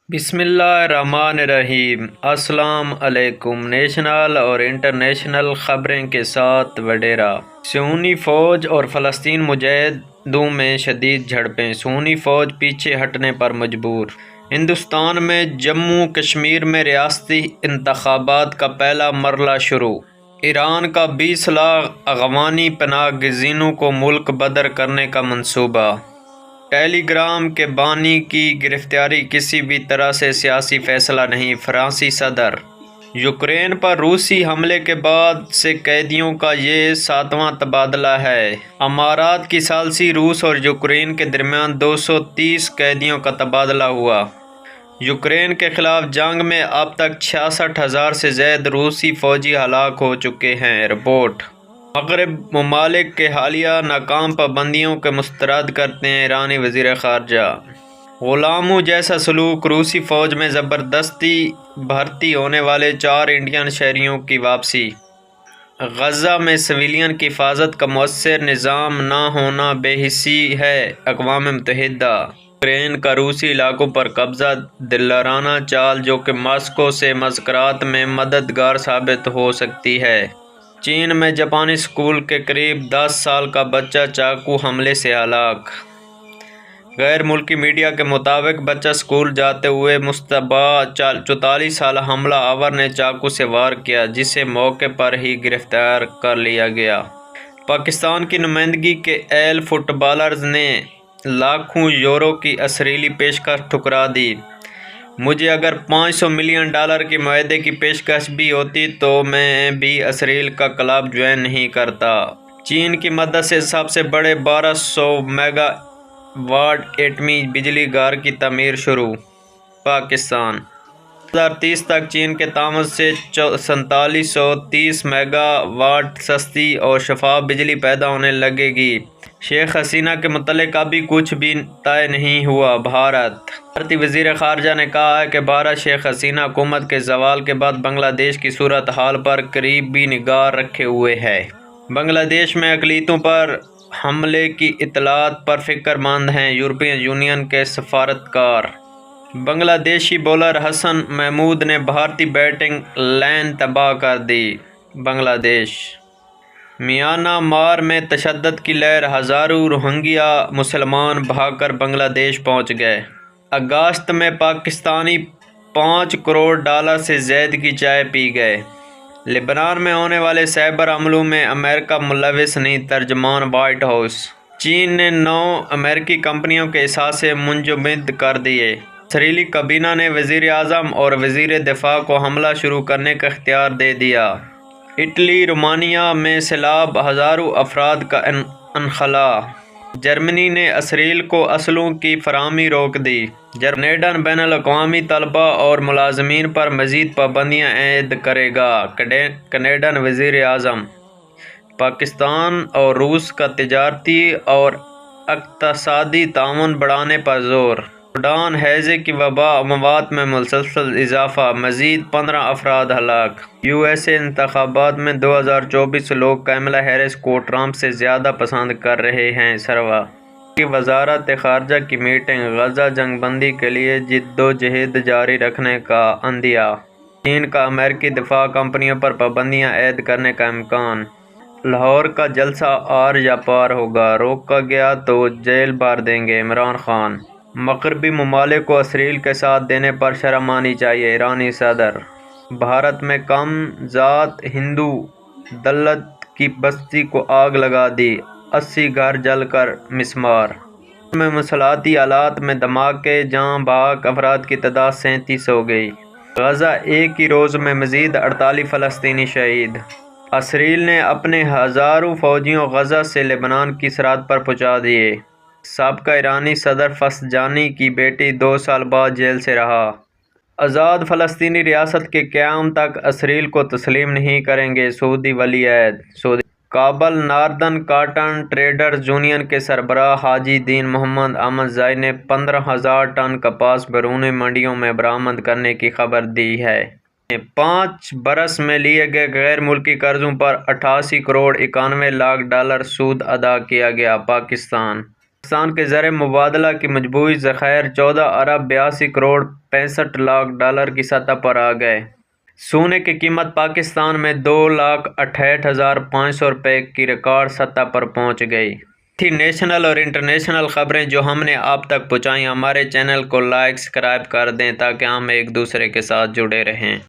بسم اللہ الرحمن الرحیم۔ السلام علیکم۔ نیشنل اور انٹرنیشنل خبریں کے ساتھ وڈیرا۔ سونی فوج اور فلسطین مجاہدوں میں شدید جھڑپیں، سونی فوج پیچھے ہٹنے پر مجبور۔ ہندوستان میں جموں کشمیر میں ریاستی انتخابات کا پہلا مرحلہ شروع۔ ایران کا 20 لاکھ افغانی پناہ گزینوں کو ملک بدر کرنے کا منصوبہ۔ ٹیلی گرام کے بانی کی گرفتاری کسی بھی طرح سے سیاسی فیصلہ نہیں، فرانسیسی صدر۔ یوکرین پر روسی حملے کے بعد سے قیدیوں کا یہ 7واں تبادلہ ہے۔ امارات کی ثالثی روس اور یوکرین کے درمیان 230 قیدیوں کا تبادلہ ہوا۔ یوکرین کے خلاف جنگ میں اب تک 66,000 سے زائد روسی فوجی ہلاک ہو چکے ہیں۔ رپورٹ۔ مغرب ممالک کے حالیہ ناکام پابندیوں کو مسترد کرتے ہیں ایرانی وزیر خارجہ۔ غلاموں جیسا سلوک، روسی فوج میں زبردستی بھرتی ہونے والے 4 انڈین شہریوں کی واپسی۔ غزہ میں سویلین کی حفاظت کا مؤثر نظام نہ ہونا بے حسی ہے، اقوام متحدہ۔ یوکرین کا روسی علاقوں پر قبضہ دلارانہ چال جو کہ ماسکو سے مذاکرات میں مددگار ثابت ہو سکتی ہے۔ چین میں جاپانی اسکول کے قریب 10 سال کا بچہ چاقو حملے سے ہلاک۔ غیر ملکی میڈیا کے مطابق بچہ اسکول جاتے ہوئے مشتبہ 44 سالہ حملہ آور نے چاقو سے وار کیا، جسے موقع پر ہی گرفتار کر لیا گیا۔ پاکستان کی نمائندگی کے ایل فٹ بالرز نے لاکھوں یورو کی اسرائیلی پیشکش ٹھکرا دی۔ مجھے اگر $500 ملین کی معاہدے کی پیشکش بھی ہوتی تو میں بھی اسرائیل کا کلب جوائن نہیں کرتا۔ چین کی مدد سے سب سے بڑے 1200 میگا واٹ ایٹمی بجلی گھر کی تعمیر شروع۔ پاکستان 2030 تک چین کے تعاون سے 4730 میگا واٹ سستی اور شفاف بجلی پیدا ہونے لگے گی۔ شیخ حسینہ کے متعلق ابھی کچھ بھی طے نہیں ہوا۔ بھارتی وزیر خارجہ نے کہا ہے کہ بھارت شیخ حسینہ حکومت کے زوال کے بعد بنگلہ دیش کی صورتحال پر قریبی نگاہ رکھے ہوئے ہے۔ بنگلہ دیش میں اقلیتوں پر حملے کی اطلاعات پر فکر مند ہیں، یورپی یونین کے سفارتکار۔ بنگلہ دیشی بولر حسن محمود نے بھارتی بیٹنگ لائن تباہ کر دی۔ بنگلہ دیش۔ میانمار میں تشدد کی لہر، ہزاروں روہنگیا مسلمان بھاگ کر بنگلہ دیش پہنچ گئے۔ اگست میں پاکستانی $5 کروڑ سے زائد کی چائے پی گئے۔ لبنان میں ہونے والے سائبر حملوں میں امریکہ ملوث نہیں، ترجمان وائٹ ہاؤس۔ چین نے 9 امریکی کمپنیوں کے اثاثے منجمد کر دیے۔ اسرائیلی کابینہ نے وزیر اعظم اور وزیر دفاع کو حملہ شروع کرنے کا اختیار دے دیا۔ اٹلی رومانیہ میں سیلاب، ہزاروں افراد کا انخلا۔ جرمنی نے اسرائیل کو اسلحوں کی فراہمی روک دی۔ کینیڈا بین الاقوامی طلباء اور ملازمین پر مزید پابندیاں عائد کرے گا۔ کینیڈین وزیر اعظم۔ پاکستان اور روس کا تجارتی اور اقتصادی تعاون بڑھانے پر زور۔ سوڈان ہیضے کی وبا، اموات میں مسلسل اضافہ، مزید 15 افراد ہلاک۔ USA انتخابات میں 2024 لوگ کملا ہیرس کو ٹرمپ سے زیادہ پسند کر رہے ہیں، سروا۔ کی وزارت خارجہ کی میٹنگ، غزہ جنگ بندی کے لیے جدوجہد جاری رکھنے کا عندیہ۔ چین کا امریکی دفاع کمپنیوں پر پابندیاں عائد کرنے کا امکان۔ لاہور کا جلسہ آر یا پار ہوگا، روکا گیا تو جیل بھر دیں گے، عمران خان۔ مغربی ممالک کو اسرائیل کے ساتھ دینے پر شرم آنی چاہیے، ایرانی صدر۔ بھارت میں کم ذات ہندو دلت کی بستی کو آگ لگا دی، 80 گھر جل کر مسمار۔ میں مصالحتی آلات میں دھماکے، جاں بحق افراد کی تعداد 37 ہو گئی۔ غزہ ایک ہی روز میں مزید 48 فلسطینی شہید۔ اسرائیل نے اپنے ہزاروں فوجیوں غزہ سے لبنان کی سرحد پر پہنچا دیے۔ سابقہ ایرانی صدر فسنجانی کی بیٹی 2 سال بعد جیل سے رہا۔ آزاد فلسطینی ریاست کے قیام تک اسرائیل کو تسلیم نہیں کریں گے، سعودی ولی عہد۔ Kabul northern cotton traders union کے سربراہ حاجی دین محمد احمد زئی نے 15,000 ٹن کپاس بیرونی منڈیوں میں برآمد کرنے کی خبر دی ہے۔ 5 برس میں لیے گئے غیر ملکی قرضوں پر $88 کروڑ 91 لاکھ سود ادا کیا گیا۔ پاکستان۔ پاکستان کے زر مبادلہ کی مجموعی ذخائر 14 ارب 82 کروڑ 65 لاکھ ڈالر کی سطح پر آ گئے۔ سونے کی قیمت پاکستان میں 2,68,500 روپے کی ریکارڈ سطح پر پہنچ گئی۔ تھی نیشنل اور انٹرنیشنل خبریں جو ہم نے آپ تک پہنچائیں۔ ہمارے چینل کو لائک سبسکرائب کر دیں تاکہ ہم ایک دوسرے کے ساتھ جڑے رہیں۔